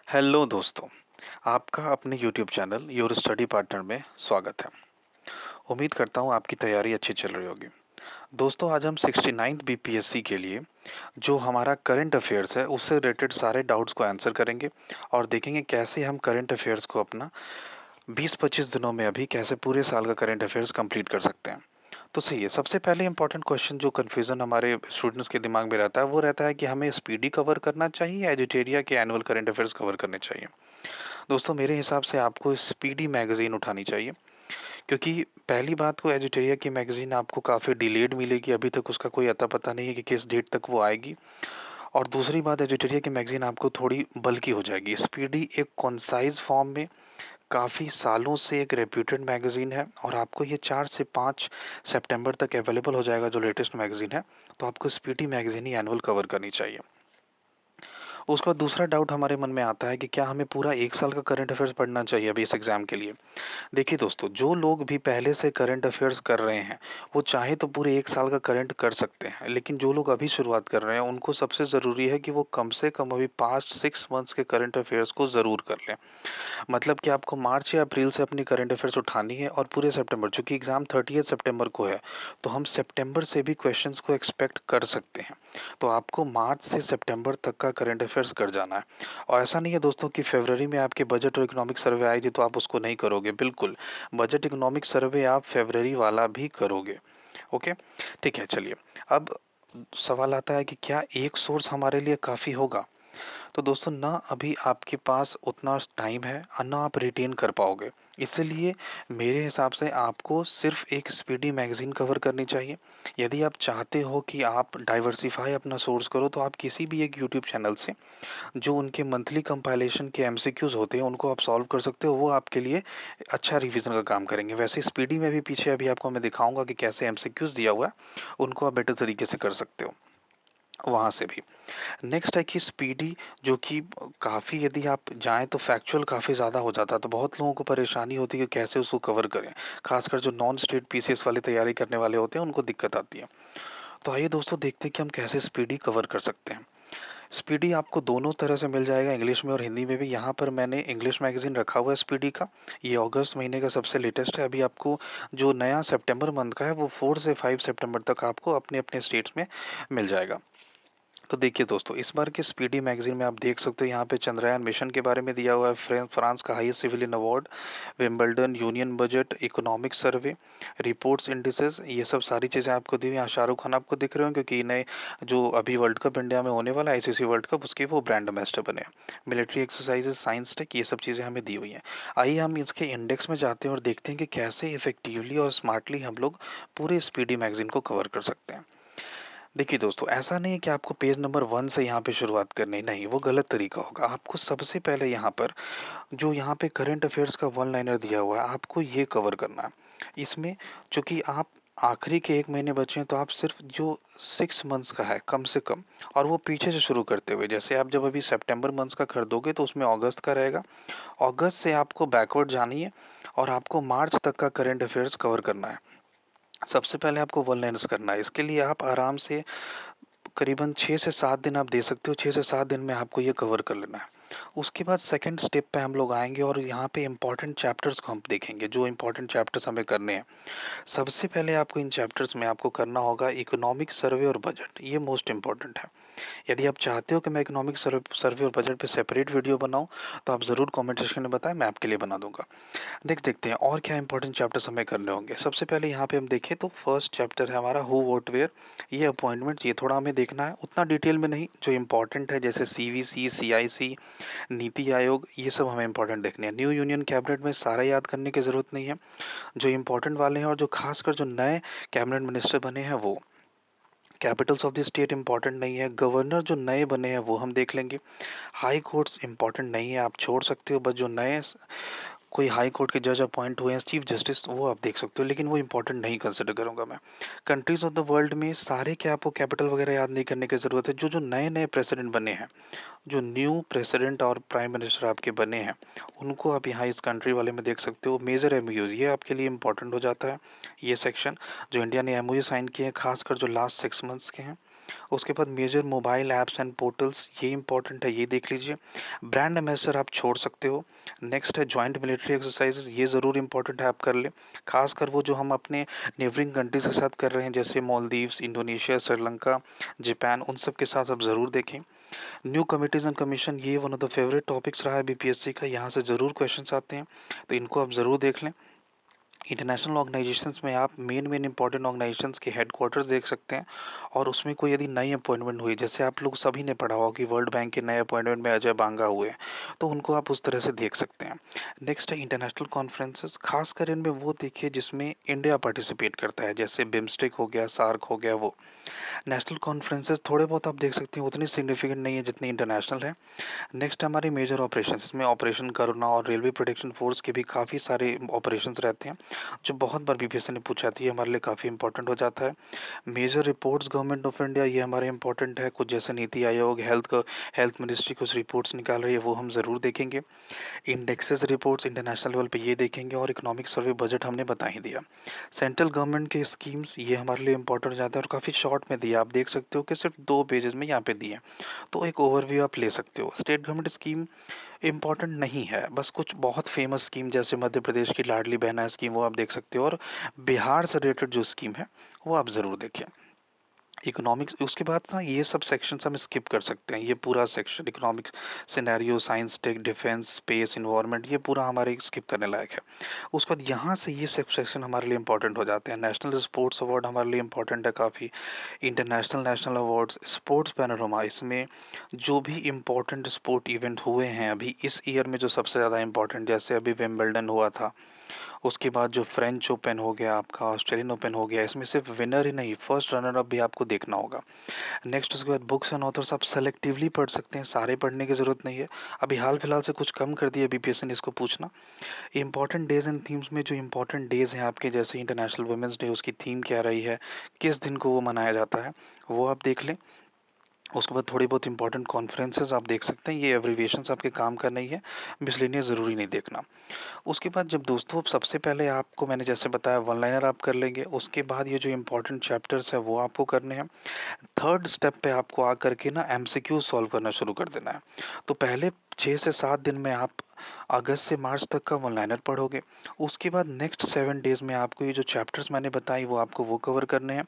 Hello दोस्तों, आपका अपने YouTube channel your study partner में स्वागत है। उम्मीद करता हूँ आपकी तैयारी अच्छी चल रही होगी। दोस्तों, आज हम 69th बीपीएससी के लिए जो हमारा करंट अफेयर्स है उससे रिलेटेड सारे डाउट्स को आंसर करेंगे और देखेंगे कैसे हम करंट अफेयर्स को अपना 20-25 दिनों में अभी कैसे पूरे साल का करंट अफेयर्स कंप्लीट कर सकते हैं। तो सही है, सबसे पहले इंपॉर्टेंट क्वेश्चन जो कन्फ्यूज़न हमारे स्टूडेंट्स के दिमाग में रहता है वो रहता है कि हमें स्पीडी कवर करना चाहिए या एडिटोरिया के एनुअल करंट अफेयर्स कवर करने चाहिए। दोस्तों, मेरे हिसाब से आपको स्पीडी मैगज़ीन उठानी चाहिए, क्योंकि पहली बात को एजिटेरिया की मैगज़ीन आपको काफ़ी डिलेड मिलेगी, अभी तक उसका कोई अता पता नहीं है कि किस डेट तक वो आएगी। और दूसरी बात, एजिटेरिया की मैगज़ीन आपको थोड़ी बल्की हो जाएगी। स्पीडी एक कॉन्साइज़ फॉर्म में काफ़ी सालों से एक रेप्यूटेड मैगज़ीन है और आपको ये 4 से 5 सितंबर तक अवेलेबल हो जाएगा जो लेटेस्ट मैगज़ीन है, तो आपको स्पीडी मैगज़ीन ही एनुअल कवर करनी चाहिए। उसका दूसरा डाउट हमारे मन में आता है कि क्या हमें पूरा 1 साल का करंट अफेयर्स पढ़ना चाहिए अभी इस एग्ज़ाम के लिए? देखिए दोस्तों, जो लोग भी पहले से करंट अफेयर्स कर रहे हैं, वो चाहे तो पूरे 1 साल का करंट कर सकते हैं। लेकिन जो लोग अभी शुरुआत कर रहे हैं, उनको सबसे ज़रूरी है कि वो कम से कम अभी पास्ट 6 मंथ्स के करंट अफेयर्स को ज़रूर कर लें। मतलब कि आपको मार्च या अप्रैल से अपनी करंट अफेयर्स उठानी है और पूरे सितंबर, चूँकि एग्ज़ाम 30 सितंबर को है, तो हम सितंबर से भी क्वेश्चंस को एक्सपेक्ट कर सकते हैं। तो आपको मार्च से सितंबर तक का करंट अफेयर्स कर जाना है। और ऐसा नहीं है दोस्तों कि फरवरी में आपके बजट और इकोनॉमिक सर्वे आई थी तो आप उसको नहीं करोगे, बिल्कुल। बजट इकोनॉमिक सर्वे आप फरवरी वाला भी करोगे। ओके, ठीक है, चलिए। अब सवाल आता है कि क्या एक सोर्स हमारे लिए काफ़ी होगा? तो दोस्तों, ना अभी आपके पास उतना टाइम है और ना आप रिटेन कर पाओगे। इसीलिए मेरे हिसाब से आपको सिर्फ एक स्पीडी मैगज़ीन कवर करनी चाहिए। यदि आप चाहते हो कि आप डाइवर्सिफ़ाई अपना सोर्स करो, तो आप किसी भी एक यूट्यूब चैनल से जो उनके मंथली कंपाइलेशन के एमसीक्यूज़ होते हैं, उनको आप सॉल्व कर सकते हो। वो आपके लिए अच्छा रिवीजन का काम करेंगे। वैसे स्पीडी में भी पीछे अभी आपको मैं दिखाऊँगा कि कैसे एमसीक्यूज़ दिया हुआ है, उनको आप बेटर तरीके से कर सकते हो, वहाँ से भी। नेक्स्ट है कि स्पीडी, जो कि काफ़ी, यदि आप जाएँ तो फैक्चुअल काफ़ी ज़्यादा हो जाता है, तो बहुत लोगों को परेशानी होती है कि कैसे उसको कवर करें। ख़ासकर जो नॉन स्टेट पीसीएस वाली तैयारी करने वाले होते हैं, उनको दिक्कत आती है। तो आइए दोस्तों, देखते हैं कि हम कैसे स्पीडी कवर कर सकते हैं। स्पीडी आपको दोनों तरह से मिल जाएगा, इंग्लिश में और हिंदी में भी। यहाँ पर मैंने इंग्लिश मैगज़ीन रखा हुआ है स्पीडी का। ये अगस्त महीने का सबसे लेटेस्ट है। अभी आपको जो नया सितंबर मंथ का है, वो 4 से 5 सितंबर तक आपको अपने-अपने स्टेट्स में मिल जाएगा। तो देखिए दोस्तों, इस बार के स्पीडी मैगज़ीन में आप देख सकते हो, यहाँ पे चंद्रयान मिशन के बारे में दिया हुआ है, फ्रांस का highest civilian award, Wimbledon, union budget, economic survey, reports indices, ये सब सारी चीज़ें आपको दी हुई हैं। यहाँ शाहरुख खान आपको दिख रहे होंगे, क्योंकि नए जो अभी वर्ल्ड कप इंडिया में होने वाला है, आईसीसी वर्ल्ड कप, उसके वो ब्रांड एम्बेसडर बने हैं। मिलिट्री एक्सरसाइजेज, साइंस टेक, ये सब चीज़ें हमें दी हुई हैं। आइए हम इसके इंडेक्स में जाते हैं और देखते हैं कि कैसे इफेक्टिवली और स्मार्टली हम लोग पूरे स्पीडी मैगज़ीन को कवर कर सकते हैं। देखिए दोस्तों, ऐसा नहीं है कि आपको पेज नंबर 1 से यहाँ पे शुरुआत करनी है, नहीं, वो गलत तरीका होगा। आपको सबसे पहले यहाँ पर जो यहाँ पे करंट अफेयर्स का वन लाइनर दिया हुआ है, आपको ये कवर करना है। इसमें चूँकि आप आखिरी के 1 महीने बचे हैं, तो आप सिर्फ जो 6 मंथ्स का है कम से कम, और वो पीछे से शुरू करते हुए, जैसे आप जब अभी सितंबर मंथ्स का कर दोगे तो उसमें अगस्त का रहेगा। अगस्त से आपको बैकवर्ड जानी है और आपको मार्च तक का करंट अफेयर्स कवर करना है। सबसे पहले आपको वन लाइनर्स करना है। इसके लिए आप आराम से करीबन 6 से 7 दिन आप दे सकते हो, 6 से 7 दिन में आपको ये कवर कर लेना है। उसके बाद सेकंड स्टेप पे हम लोग आएँगे और यहाँ पे इम्पोर्टेंट चैप्टर्स को हम देखेंगे, जो इम्पोर्टेंट चैप्टर्स हमें करने हैं। सबसे पहले आपको इन चैप्टर्स में आपको करना होगा इकोनॉमिक सर्वे और बजट, ये मोस्ट इम्पोर्टेंट है। यदि आप चाहते हो कि मैं इकोनॉमिक सर्वे और बजट पे सेपरेट वीडियो बनाऊँ, तो आप ज़रूर कमेंट सेक्शन में बताएँ, मैं आपके लिए बना दूँगा। देखते हैं और क्या इंपॉर्टेंट चैप्टर्स हमें करने होंगे। सबसे पहले यहाँ पे हम देखें तो फर्स्ट चैप्टर है हमारा हु व्हाट वेयर। ये अपॉइंटमेंट्स, ये थोड़ा हमें देखना है, उतना डिटेल में नहीं। जो इम्पोर्टेंट है जैसे सीवीसी, सीआईसी, नीति आयोग, ये सब हमें इंपॉर्टेंट देखने हैं। न्यू यूनियन कैबिनेट में सारा याद करने की ज़रूरत नहीं है। जो इम्पोर्टेंट वाले हैं और जो खासकर जो नए कैबिनेट मिनिस्टर बने हैं वो। Capitals of the state important नहीं है। गवर्नर जो नए बने हैं वो हम देख लेंगे। हाई कोर्ट्स इंपॉर्टेंट नहीं है, आप छोड़ सकते हो। बस जो नए कोई हाई कोर्ट के जज अपॉइंट हुए हैं, चीफ जस्टिस, वो आप देख सकते हो, लेकिन वो इंपॉर्टेंट नहीं कंसिडर करूंगा मैं। कंट्रीज ऑफ द वर्ल्ड में सारे के आपको कैपिटल वगैरह याद नहीं करने की ज़रूरत है। जो जो नए नए प्रेसिडेंट बने हैं, जो न्यू प्रेसिडेंट और प्राइम मिनिस्टर आपके बने हैं, उनको आप यहाँ इस कंट्री वाले में देख सकते हो। मेजर एमओयूज, ये आपके लिए इंपॉर्टेंट हो जाता है, ये सेक्शन। जो इंडिया ने एमओयू साइन किए हैं, खासकर जो लास्ट 6 मंथ्स के हैं। उसके बाद major mobile apps and portals, ये इंपॉर्टेंट है, ये देख लीजिए। ब्रांड एम्बेसडर आप छोड़ सकते हो। नेक्स्ट है जॉइंट मिलिट्री एक्सरसाइजेस, ये ज़रूर इंपॉर्टेंट है, आप कर लें। खासकर वो जो हम अपने नेबरिंग कंट्रीज के साथ कर रहे हैं, जैसे मालदीव्स, इंडोनेशिया, श्रीलंका, जापान, उन सब के साथ आप ज़रूर देखें। न्यू कमिटीज़ एंड कमीशन, ये one of the favourite topics रहा है बीपीएससी का, यहाँ से ज़रूर क्वेश्चंस आते हैं, तो इनको आप ज़रूर देख लें। इंटरनेशनल ऑर्गेनाइजेशंस में आप मेन इंपॉर्टेंट ऑर्गेनाइजेशंस के हेडक्वार्टर्स देख सकते हैं, और उसमें कोई यदि नई अपॉइंटमेंट हुई, जैसे आप लोग सभी ने पढ़ा होगा कि वर्ल्ड बैंक के नए अपॉइंटमेंट में अजय बांगा हुए हैं, तो उनको आप उस तरह से देख सकते हैं। नेक्स्ट है इंटरनेशनल कॉन्फ्रेंसेस, खासकर इनमें वो देखिए जिसमें इंडिया पार्टिसिपेट करता है, जैसे बिम्स्टेक हो गया, सार्क हो गया, वो नेशनल कॉन्फ्रेंसेस थोड़े बहुत आप देख सकते हैं, उतनी सिग्निफिकेंट नहीं है जितनी इंटरनेशनल है। नेक्स्ट हमारी मेजर ऑपरेशंस, इसमें ऑपरेशन करुणा और रेलवे प्रोटेक्शन फोर्स के भी काफ़ी सारे ऑपरेशंस रहते हैं, जो बहुत बार बीपीएससी ने पूछा था, ये हमारे लिए काफ़ी इंपॉर्टेंट हो जाता है। Major reports government of India, ये हमारे इंपॉर्टेंट है, कुछ जैसे नीति आयोग, हेल्थ मिनिस्ट्री कुछ रिपोर्ट्स निकाल रही है, वो हम ज़रूर देखेंगे। इंडेक्सेस रिपोर्ट्स इंटरनेशनल लेवल पे ये देखेंगे, और इकोनॉमिक सर्वे बजट हमने बता ही दिया। सेंट्रल गवर्नमेंट के स्कीम्स, ये हमारे लिए इंपॉर्टेंट हो जाता है, और काफ़ी शॉर्ट में दिया, आप देख सकते हो कि सिर्फ 2 पेजेस में यहाँ पे दिए हैं, तो एक ओवरव्यू आप ले सकते हो। स्टेट गवर्नमेंट स्कीम इम्पॉर्टेंट नहीं है, बस कुछ बहुत फेमस स्कीम जैसे मध्य प्रदेश की लाडली बहना स्कीम, वो आप देख सकते हो, और बिहार से रिलेटेड जो स्कीम है वो आप ज़रूर देखें। इकोनॉमिक्स, उसके बाद ना ये सब सेक्शंस हम स्किप कर सकते हैं, ये पूरा section economics, scenario, science, tech, defence, space, environment, ये पूरा हमारे स्किप करने लायक है। उसके बाद यहाँ से ये सब सेक्शन हमारे लिए इंपॉर्टेंट हो जाते हैं। नेशनल स्पोर्ट्स अवार्ड हमारे लिए इंपॉर्टेंट है काफ़ी। International national awards, sports panorama, इसमें जो भी इम्पोर्टेंट स्पोर्ट इवेंट हुए हैं अभी इस ईयर में, जो सबसे ज़्यादा इम्पोर्टेंट, जैसे अभी विंबलडन हुआ था, उसके बाद जो फ्रेंच ओपन हो गया आपका, ऑस्ट्रेलियन ओपन हो गया, इसमें सिर्फ विनर ही नहीं, फर्स्ट रनर अप भी आपको देखना होगा। नेक्स्ट उसके बाद बुक्स एंड ऑथर्स आप सेलेक्टिवली पढ़ सकते हैं, सारे पढ़ने की ज़रूरत नहीं है। अभी हाल फिलहाल से कुछ कम कर दिया बीपीएससी ने इसको पूछना। इंपॉर्टेंट डेज एंड थीम्स में जो इंपॉर्टेंट डेज हैं आपके, जैसे इंटरनेशनल वुमेंस डे, उसकी थीम क्या रही है, किस दिन को वो मनाया जाता है, वो आप देख लें। उसके बाद थोड़ी बहुत इंपॉर्टेंट कॉन्फ्रेंसेस आप देख सकते हैं, ये एब्रीविएशंस आपके काम का नहीं है, मिसलेनियस ज़रूरी नहीं देखना। उसके बाद जब दोस्तों सबसे पहले आपको मैंने जैसे बताया वन लाइनर आप कर लेंगे, उसके बाद ये जो इंपॉर्टेंट चैप्टर्स है वो आपको करने हैं। थर्ड स्टेप पे आपको आकर के ना एमसीक्यू सॉल्व करना शुरू कर देना है। तो पहले 6 से 7 दिन में आप अगस्त से मार्च तक का वन लाइनर पढ़ोगे। उसके बाद नेक्स्ट 7 डेज़ में आपको ये जो चैप्टर्स मैंने बताई वो आपको वो कवर करने हैं,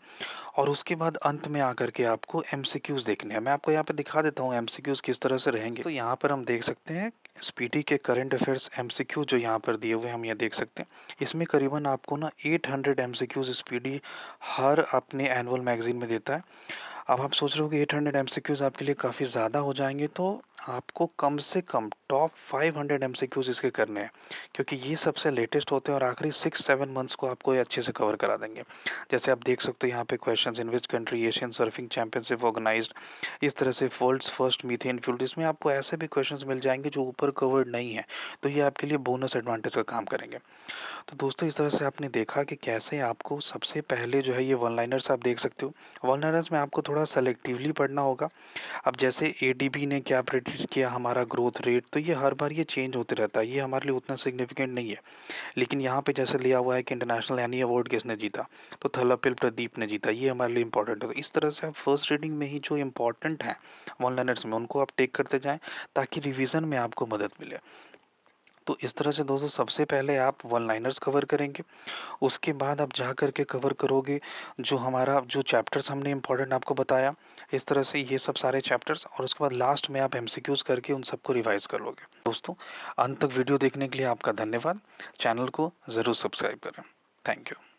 और उसके बाद अंत में आकर के आपको एमसीक्यूज़ देखने हैं। मैं आपको यहाँ पे दिखा देता हूँ एमसीक्यूज़ किस तरह से रहेंगे। तो यहाँ पर हम देख सकते हैं स्पीडी के करंट अफेयर्स एमसीक्यू जो यहाँ पर दिए हुए हैं, हम ये देख सकते हैं। इसमें करीबन आपको ना 800 एमसीक्यूज़ स्पीडी हर अपने एनुअल मैगज़ीन में देता है। अब आप सोच रहे हो कि 800 एमसीक्यूज़ आपके लिए काफ़ी ज़्यादा हो जाएँगे, तो आपको कम से कम टॉप 500 एमसीक्यूज़ इसके करने हैं, क्योंकि ये सबसे लेटेस्ट होते हैं, और आखिरी 6-7 मंथ्स को आपको ये अच्छे से कवर करा देंगे। जैसे आप देख सकते हो यहाँ पे questions, in which country Asian surfing championship organised, इस तरह से वर्ल्ड्स फर्स्ट मीथेन फ्यूल, इसमें आपको ऐसे भी क्वेश्चंस मिल जाएंगे जो ऊपर कवर्ड नहीं है, तो ये आपके लिए बोनस एडवांटेज का काम करेंगे। तो दोस्तों इस तरह से आपने देखा कि कैसे आपको सबसे पहले जो है ये वन लाइनर्स आप देख सकते हो। वन लाइनर्स में आपको थोड़ा सेलेक्टिवली पढ़ना होगा। अब जैसे एडीबी ने क्या प्रेडिक्ट किया हमारा ग्रोथ रेट, तो ये हर बार ये चेंज होते रहता है, ये हमारे लिए उतना सिग्निफिकेंट नहीं है। लेकिन यहाँ पे जैसे लिया हुआ है कि इंटरनेशनल एनी अवार्ड किसने जीता, तो थलापिल प्रदीप ने जीता, ये हमारे लिए इंपॉर्टेंट है। तो इस तरह से आप फर्स्ट रीडिंग में ही जो इंपॉर्टेंट है वन लाइनर्स में, उनको आप टेक करते जाएं, ताकि रिवीजन में आपको मदद मिले। तो इस तरह से दोस्तों सबसे पहले आप वन लाइनर्स कवर करेंगे, उसके बाद आप जा कर के कवर करोगे जो हमारा जो चैप्टर्स हमने इंपॉर्टेंट आपको बताया, इस तरह से ये सब सारे चैप्टर्स, और उसके बाद लास्ट में आप एमसीक्यूज करके उन सबको रिवाइज कर लोगे। दोस्तों अंत तक वीडियो देखने के लिए आपका धन्यवाद। चैनल को ज़रूर सब्सक्राइब करें। Thank you.